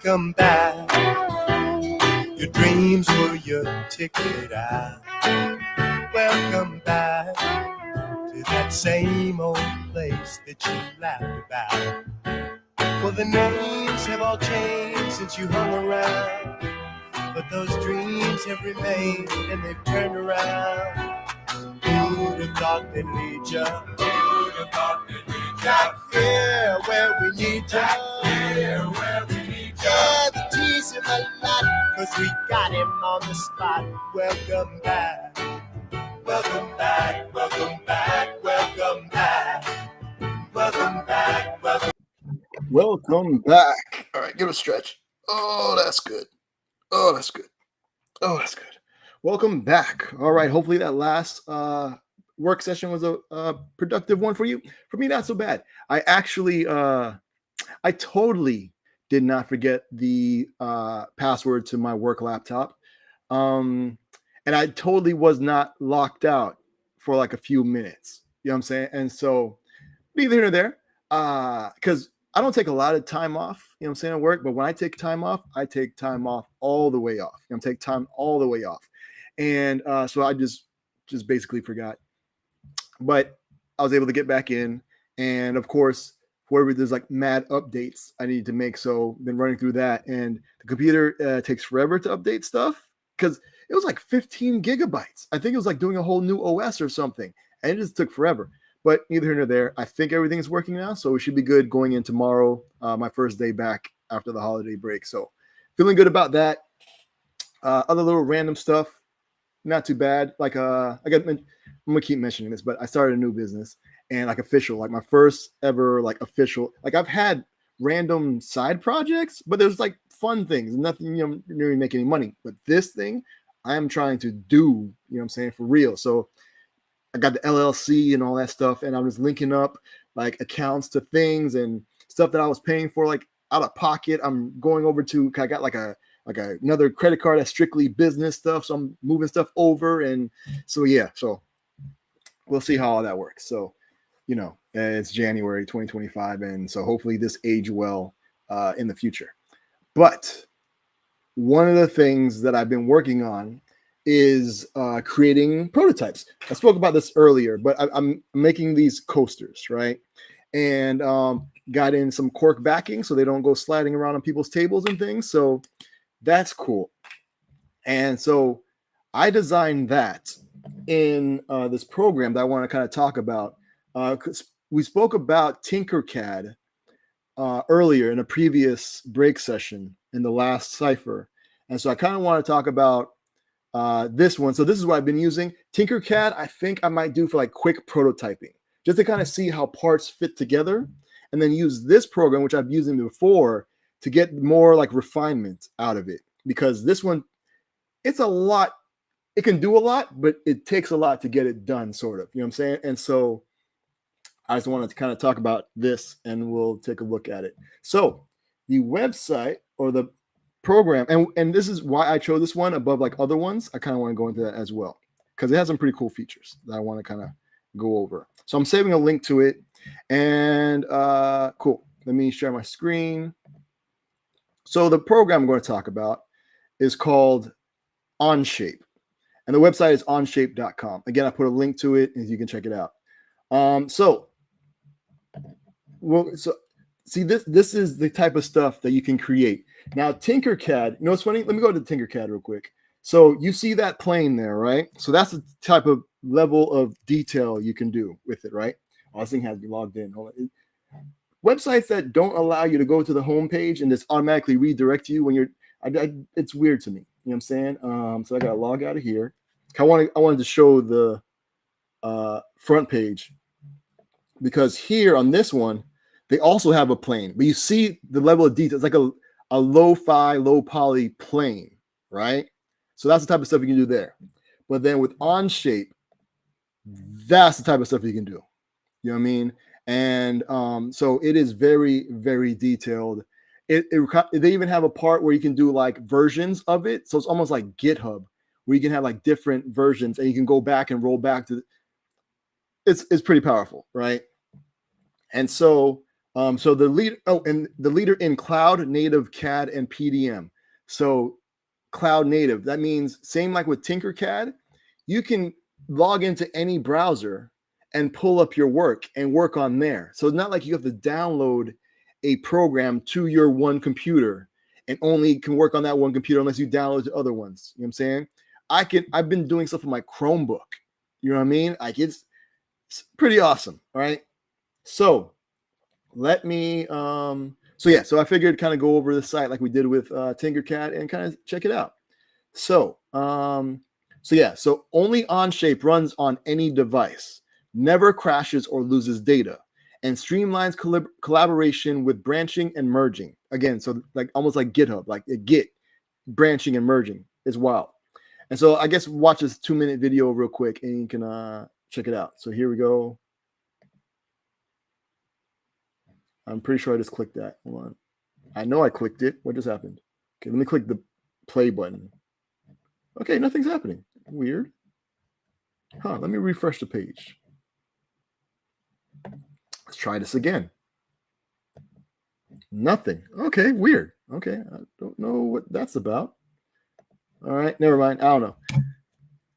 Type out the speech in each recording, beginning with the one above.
Welcome back. Your dreams were your ticket out. Welcome back to that same old place that you laughed about. Well, the names have all changed since you hung around, but those dreams have remained and they've turned around. Who'd have thought they'd lead ya? Who'd have thought they'd lead ya? Back here where we need ya. Back here where we need ya. Yeah, the tease him a lot, 'cause we got him on the spot. Welcome back. Welcome back. Welcome back. Welcome back. Welcome back. Welcome back. All right, give it a stretch. Oh, that's good. Oh, that's good. Oh, that's good. Welcome back. All right, hopefully that last work session was a productive one for you. For me, not so bad. I actually, I totally did not forget the password to my work laptop. And I totally was not locked out for like a few minutes. You know what I'm saying? And so neither here nor there, because I don't take a lot of time off, you know what I'm saying, at work, but when I take time off all the way off. I'm take time all the way off. And so I just basically forgot. But I was able to get back in. And of course, wherever there's like mad updates I need to make. So been running through that. And the computer takes forever to update stuff because it was like 15 gigabytes. I think it was like doing a whole new OS or something. And it just took forever. But neither here nor there. I think everything's working now, so we should be good going in tomorrow, my first day back after the holiday break. So feeling good about that. Other little random stuff, not too bad. Like I'm gonna keep mentioning this, but I started a new business and like official, like my first ever like official. Like I've had random side projects, but there's like fun things, nothing really make any money. But this thing, I am trying to do, you know what I'm saying, for real. So I got the LLC and all that stuff, and I was linking up like accounts to things and stuff that I was paying for like out of pocket. I'm going over to, I got like another credit card that's strictly business stuff, so I'm moving stuff over, and so yeah, so we'll see how all that works. So it's January 2025, and so hopefully this age well in the future. But one of the things that I've been working on is creating prototypes. I spoke about this earlier, but I'm making these coasters, right? And got in some cork backing so they don't go sliding around on people's tables and things. So that's cool. And so I designed that in this program that I want to kind of talk about. We spoke about Tinkercad earlier in a previous break session in the last cipher. And so I kind of want to talk about this one. So this is what I've been using. Tinkercad, I think I might do for like quick prototyping, just to kind of see how parts fit together, and then use this program, which I've used before, to get more like refinement out of it. Because this one, it's a lot. It can do a lot, but it takes a lot to get it done, sort of. You know what I'm saying? And so I just wanted to kind of talk about this, and we'll take a look at it. So the website or the program, and this is why I chose this one above like other ones. I kind of want to go into that as well because it has some pretty cool features that I want to kind of go over. So I'm saving a link to it, and cool. Let me share my screen. So the program I'm going to talk about is called Onshape, and the website is onshape.com. Again, I put a link to it, and you can check it out. So see, this is the type of stuff that you can create. Now, Tinkercad, what's funny? Let me go to Tinkercad real quick. So you see that plane there, right? So that's the type of level of detail you can do with it, right? Oh, this thing has to be logged in. Hold on. Websites that don't allow you to go to the home page and just automatically redirect you when you're, it's weird to me. You know what I'm saying? So I got to log out of here. I wanted to show the front page, because here on this one, they also have a plane, but you see the level of detail. It's like a lo-fi, low poly plane, right? So that's the type of stuff you can do there. But then with Onshape, that's the type of stuff you can do. You know what I mean? And so it is very, very detailed. They even have a part where you can do like versions of it. So it's almost like GitHub, where you can have like different versions, and you can go back and roll back to. It's pretty powerful, right? And so So the lead, and the leader in cloud native CAD and PDM. So cloud native, that means same like with Tinkercad, you can log into any browser and pull up your work and work on there. So it's not like you have to download a program to your one computer and only can work on that one computer unless you download the other ones. You know what I'm saying? I've been doing stuff on my Chromebook. You know what I mean? Like it's pretty awesome. All right. So let me so I figured kind of go over the site like we did with Tinkercad and kind of check it out. So only Onshape runs on any device, never crashes or loses data, and streamlines collaboration with branching and merging. Again, so like almost like GitHub, like a Git branching and merging is wild. And so I guess watch this 2-minute video real quick and you can check it out. So here we go. I'm pretty sure I just clicked that. Hold on. I know I clicked it. What just happened? Okay, let me click the play button. Okay, nothing's happening. Weird. Let me refresh the page. Let's try this again. Nothing. Okay, weird. Okay, I don't know what that's about. All right, never mind. I don't know.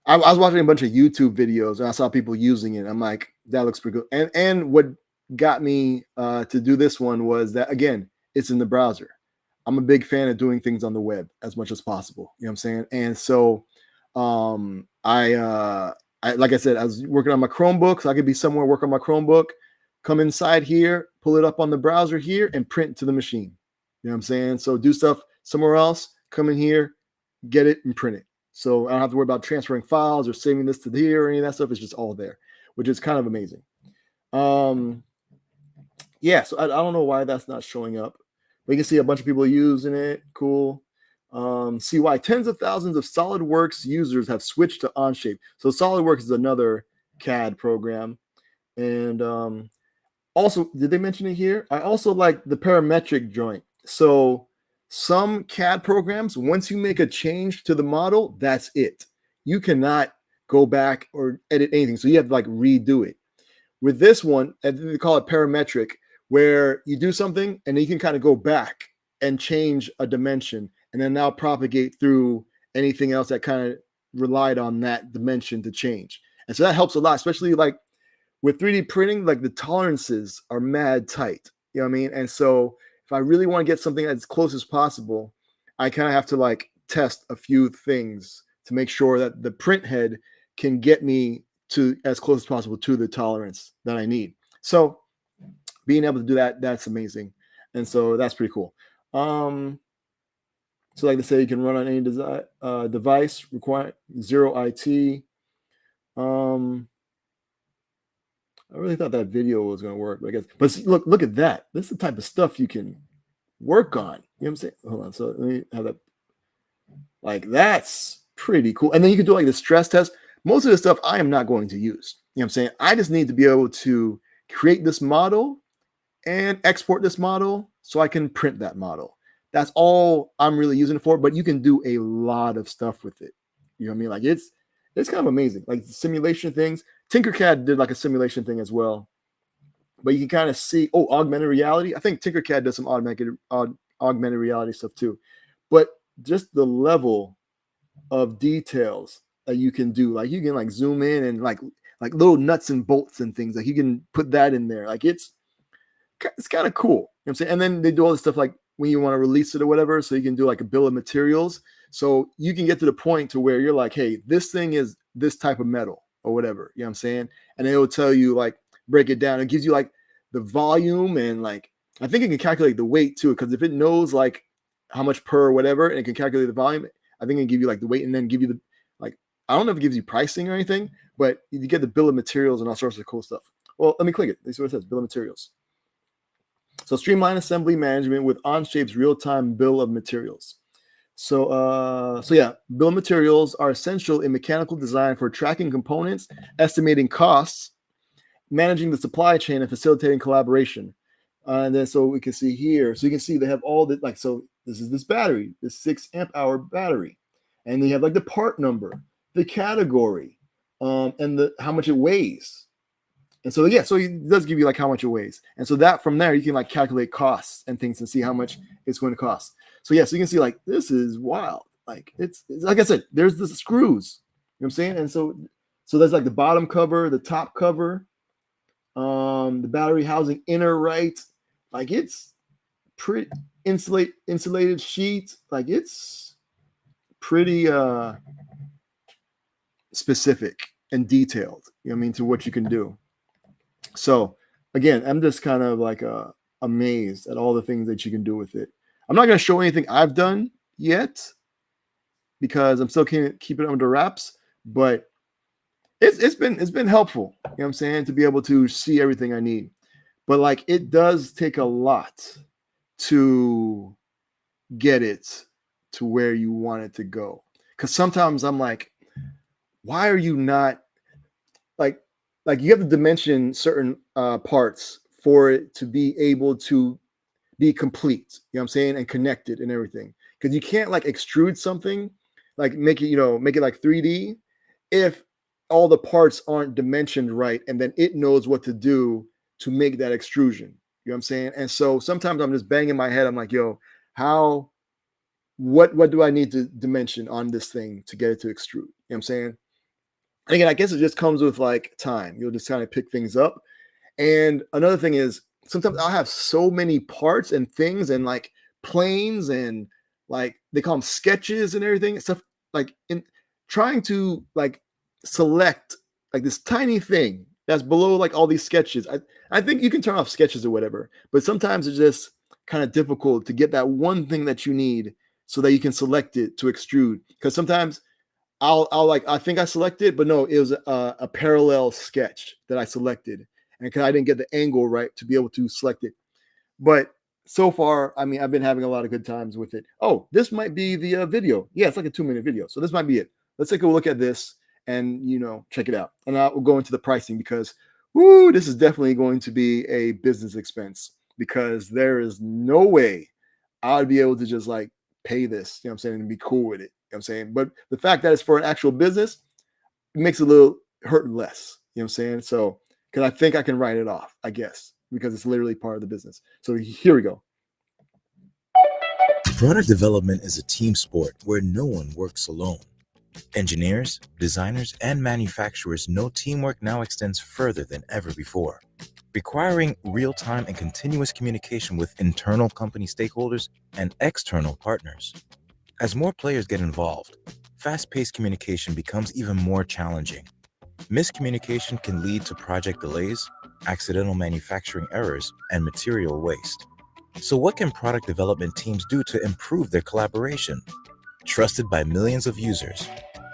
I was watching a bunch of YouTube videos and I saw people using it. I'm like, that looks pretty good. And what got me to do this one was that, again, it's in the browser. I'm a big fan of doing things on the web as much as possible. You know what I'm saying? And so I like I said, I was working on my Chromebook, so I could be somewhere, work on my Chromebook, come inside here, pull it up on the browser here, and print to the machine. You know what I'm saying? So do stuff somewhere else, come in here, get it, and print it. So I don't have to worry about transferring files or saving this to here or any of that stuff. It's just all there, which is kind of amazing. Yeah, so I don't know why that's not showing up. But you can see a bunch of people using it. Cool. See why tens of thousands of SolidWorks users have switched to Onshape. So SolidWorks is another CAD program. And also, did they mention it here? I also like the parametric joint. So some CAD programs, once you make a change to the model, that's it. You cannot go back or edit anything. So you have to like redo it. With this one, they call it parametric, where you do something and then you can kind of go back and change a dimension and then now propagate through anything else that kind of relied on that dimension to change. And so that helps a lot, especially like with 3D printing, like the tolerances are mad tight. You know what I mean? And so if I really want to get something as close as possible, I kind of have to like test a few things to make sure that the print head can get me to as close as possible to the tolerance that I need. So being able to do that, that's amazing. And so that's pretty cool. So like I say, you can run on any device, require 0 IT. I really thought that video was going to work, but I guess. But see, look at that. This is the type of stuff you can work on. You know what I'm saying? Hold on. So let me have that. Like that's pretty cool. And then you can do like the stress test. Most of the stuff I am not going to use. You know what I'm saying? I just need to be able to create this model and export this model so I can print that model. That's all I'm really using it for. But you can do a lot of stuff with it. You know what I mean? Like it's kind of amazing. Like simulation things. Tinkercad did like a simulation thing as well. But you can kind of see, augmented reality. I think Tinkercad does some augmented reality stuff too. But just the level of details that you can do, like you can like zoom in and like little nuts and bolts and things, like you can put that in there. Like it's kind of cool. You know what I'm saying? And then they do all this stuff like when you want to release it or whatever, so you can do like a bill of materials. So you can get to the point to where you're like, hey, this thing is this type of metal or whatever. You know what I'm saying? And it will tell you like break it down. It gives you like the volume and like I think it can calculate the weight too, because if it knows like how much per whatever and it can calculate the volume, I think it can give you like the weight and then give you the like I don't know if it gives you pricing or anything, but you get the bill of materials and all sorts of cool stuff. Well, let me click it. This is what it says, bill of materials. So streamline assembly management with Onshape's real-time bill of materials. So yeah, bill of materials are essential in mechanical design for tracking components, estimating costs, managing the supply chain, and facilitating collaboration. And then so we can see here, so you can see they have all the like, so this is this battery, this 6 amp hour battery. And they have like the part number, the category, and the how much it weighs. And so yeah, so it does give you like how much it weighs, and so that from there you can like calculate costs and things and see how much it's going to cost. So yeah, so you can see like this is wild. Like it's like I said, there's the screws. You know what I'm saying? And so there's like the bottom cover, the top cover, the battery housing inner right. Like it's pretty insulated sheet. Like it's pretty specific and detailed. You know what I mean, to what you can do. So again, I'm just kind of like amazed at all the things that you can do with it. I'm not going to show anything I've done yet because I'm still keeping it under wraps, but it's been helpful. You know what I'm saying, to be able to see everything I need. But like it does take a lot to get it to where you want it to go. Because sometimes I'm like, why are you not like you have to dimension certain parts for it to be able to be complete, you know what I'm saying, and connected and everything. Because you can't like extrude something, like make it like 3D if all the parts aren't dimensioned right, and then it knows what to do to make that extrusion. You know what I'm saying? And so sometimes I'm just banging my head. I'm like, yo, what do I need to dimension on this thing to get it to extrude? You know what I'm saying? And again, I guess it just comes with like time. You'll just kind of pick things up. And another thing is sometimes I'll have so many parts and things and like planes and like they call them sketches and everything, stuff like in trying to like select like this tiny thing that's below like all these sketches. I think you can turn off sketches or whatever, but sometimes it's just kind of difficult to get that one thing that you need so that you can select it to extrude. Because sometimes I'll like I think I selected, but no, it was a parallel sketch that I selected, and because I didn't get the angle right to be able to select it. But so far, I mean, I've been having a lot of good times with it. Oh, this might be the video. Yeah, it's like a 2-minute video, so this might be it. Let's take a look at this and check it out. And I'll go into the pricing because, whoo, this is definitely going to be a business expense because there is no way I'd be able to just like pay this. You know what I'm saying, and be cool with it. You know what I'm saying? But the fact that it's for an actual business, it makes it a little hurt less. You know what I'm saying? So, because I think I can write it off, I guess, because it's literally part of the business. So here we go. Product development is a team sport where no one works alone. Engineers, designers, and manufacturers know teamwork now extends further than ever before, requiring real-time and continuous communication with internal company stakeholders and external partners. As more players get involved, fast-paced communication becomes even more challenging. Miscommunication can lead to project delays, accidental manufacturing errors, and material waste. So what can product development teams do to improve their collaboration? Trusted by millions of users,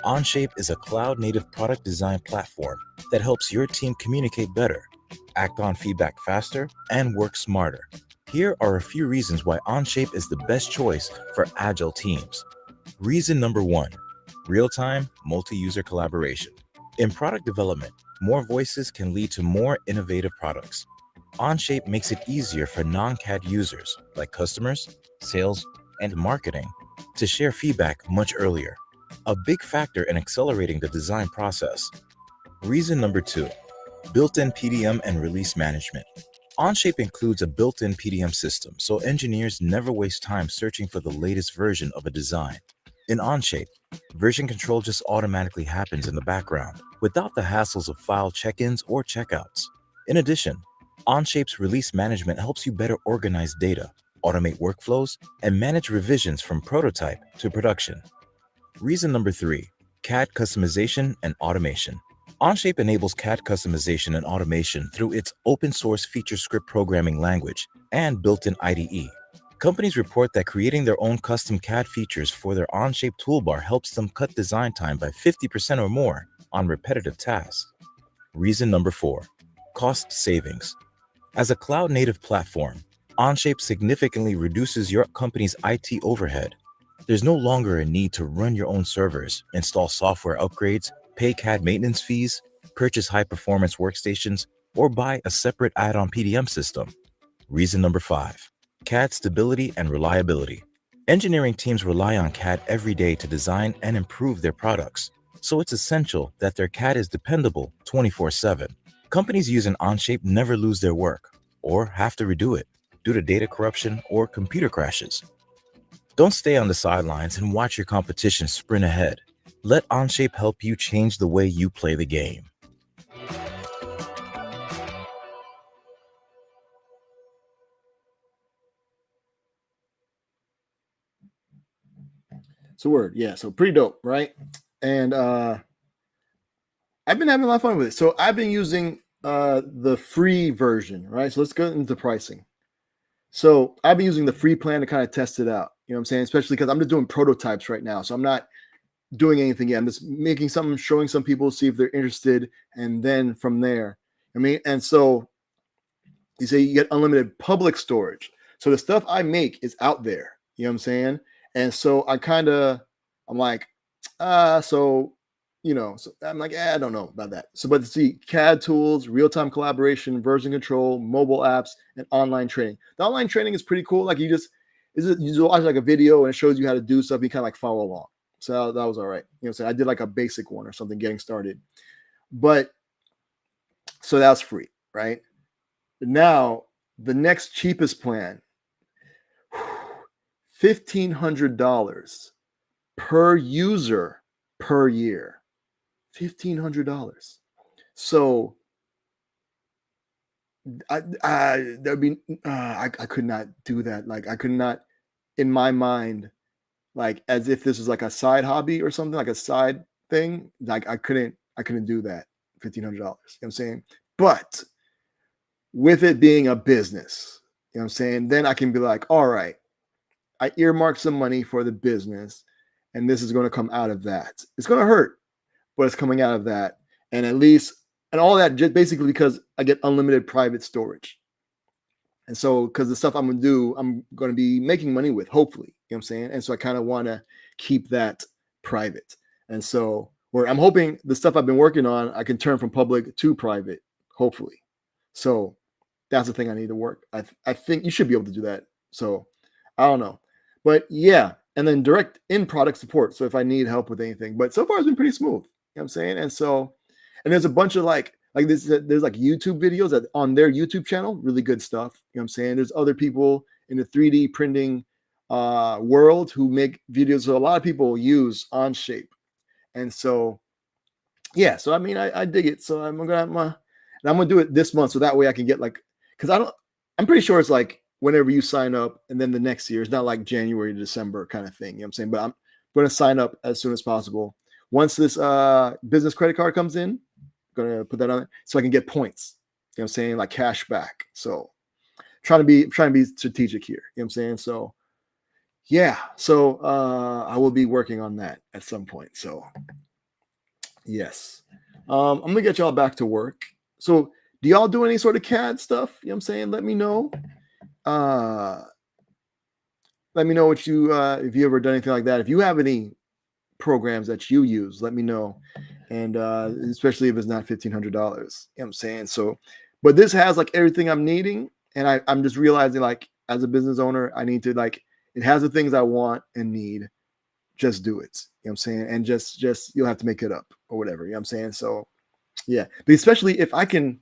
Onshape is a cloud-native product design platform that helps your team communicate better, act on feedback faster, and work smarter. Here are a few reasons why Onshape is the best choice for agile teams. Reason number 1, real-time multi-user collaboration. In product development, more voices can lead to more innovative products. Onshape makes it easier for non-CAD users like customers, sales, and marketing to share feedback much earlier, a big factor in accelerating the design process. Reason number 2, built-in PDM and release management. Onshape includes a built-in PDM system, so engineers never waste time searching for the latest version of a design. In Onshape, version control just automatically happens in the background, without the hassles of file check-ins or checkouts. In addition, Onshape's release management helps you better organize data, automate workflows, and manage revisions from prototype to production. Reason number 3, CAD customization and automation. Onshape enables CAD customization and automation through its open-source feature script programming language and built-in IDE. Companies report that creating their own custom CAD features for their Onshape toolbar helps them cut design time by 50% or more on repetitive tasks. Reason number 4, cost savings. As a cloud-native platform, Onshape significantly reduces your company's IT overhead. There's no longer a need to run your own servers, install software upgrades, pay CAD maintenance fees, purchase high-performance workstations, or buy a separate add-on PDM system. Reason number 5, CAD stability and reliability. Engineering teams rely on CAD every day to design and improve their products, so it's essential that their CAD is dependable 24/7. Companies using Onshape never lose their work or have to redo it due to data corruption or computer crashes. Don't stay on the sidelines and watch your competition sprint ahead. Let Onshape help you change the way you play the game. So word, yeah. So pretty dope, right? And I've been having a lot of fun with it. So I've been using the free version, right? So let's go into pricing. So I've been using the free plan to kind of test it out. You know what I'm saying? Especially because I'm just doing prototypes right now. So I'm not doing anything yet. I'm just making something, showing some people, see if they're interested, and then from there. I mean, and so you say you get unlimited public storage. So the stuff I make is out there. You know what I'm saying? And so I'm like, so I'm like, I don't know about that. So, but see, CAD tools, real-time collaboration, version control, mobile apps, and online training. The online training is pretty cool. Like you just watch like a video and it shows you how to do stuff. You kind of like follow along. So that was all right. You know, so I did like a basic one or something getting started. But so that's free, right? Now the next cheapest plan, $1,500 per user per year. $1,500. So I could not do that. Like I could not, in my mind, like as if this was like a side hobby or something, like a side thing. Like I couldn't do that. $1,500. You know what I'm saying? But with it being a business, you know what I'm saying? Then I can be like, all right, I earmarked some money for the business, and this is going to come out of that. It's going to hurt, but it's coming out of that. And at least, and all that just basically because I get unlimited private storage. And so, because the stuff I'm going to do, I'm going to be making money with, hopefully, you know what I'm saying? And so I kind of want to keep that private. And so, where I'm hoping the stuff I've been working on, I can turn from public to private, hopefully. So that's the thing I need to work. I think you should be able to do that. So I don't know. But yeah, and then direct in product support. So if I need help with anything, but so far it's been pretty smooth. You know what I'm saying? And so, and there's a bunch of like this, there's like YouTube videos that on their YouTube channel, really good stuff. You know what I'm saying? There's other people in the 3D printing world who make videos. So a lot of people use Onshape. And so, yeah, so I mean, I dig it. So I'm gonna do it this month. So that way I can get like, because I'm pretty sure it's like whenever you sign up and then the next year, it's not like January to December kind of thing. You know what I'm saying? But I'm going to sign up as soon as possible. Once this business credit card comes in, I'm going to put that on it so I can get points. You know what I'm saying? Like cash back. So trying to be strategic here. You know what I'm saying? So yeah. So I will be working on that at some point. So yes. I'm going to get y'all back to work. So do y'all do any sort of CAD stuff? You know what I'm saying? Let me know. Let me know what you if you ever done anything like that. If you have any programs that you use, let me know. And especially if it's not $1,500. You know what I'm saying? So, but this has like everything I'm needing. And I'm just realizing like as a business owner, I need to like it has the things I want and need. Just do it. You know what I'm saying? And just you'll have to make it up or whatever. You know what I'm saying? So yeah. But especially if I can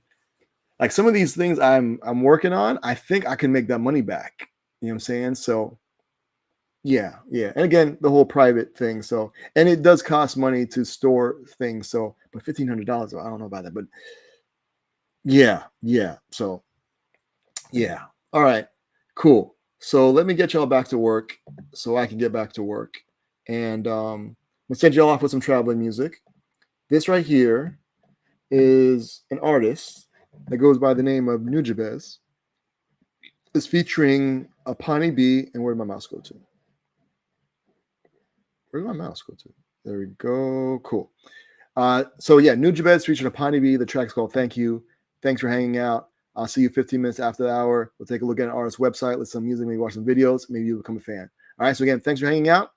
like some of these things I'm working on, I think I can make that money back. You know what I'm saying? So yeah. And again, the whole private thing. So and it does cost money to store things. So but $1,500, I don't know about that. But yeah. So yeah. All right. Cool. So let me get y'all back to work so I can get back to work. And I'm gonna send y'all off with some traveling music. This right here is an artist that goes by the name of Nujabes. It's featuring a Pani B. And where did my mouse go to? Where did my mouse go to? There we go. Cool. So yeah, Nujabes featuring a Pani B. The track's called Thank You. Thanks for hanging out. I'll see you 15 minutes after the hour. We'll take a look at an artist's website, listen to some music, maybe watch some videos. Maybe you'll become a fan. All right. So again, thanks for hanging out.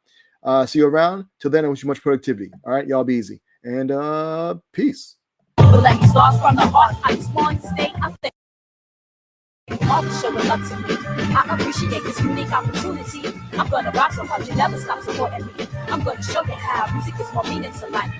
See you around. Till then, I wish you much productivity. All right. Y'all be easy. And peace. Let's start from the heart. I just want to stay up there. you all for showing love to me. I appreciate this unique opportunity. I'm gonna rock so hard you never stop supporting me. I'm gonna show you how music is more meaning to life.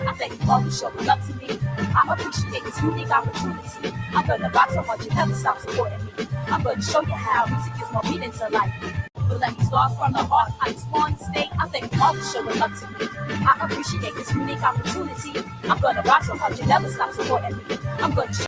I thank you all for showing love to me. I appreciate this unique opportunity. I'm gonna rock so hard you never stop supporting me. I'm gonna show you how music is more meaning to life. But let me start from the heart. I just want to state I thank you all for showing love to me. I appreciate this unique opportunity. I'm gonna rock so hard you never stop supporting me. I'm gonna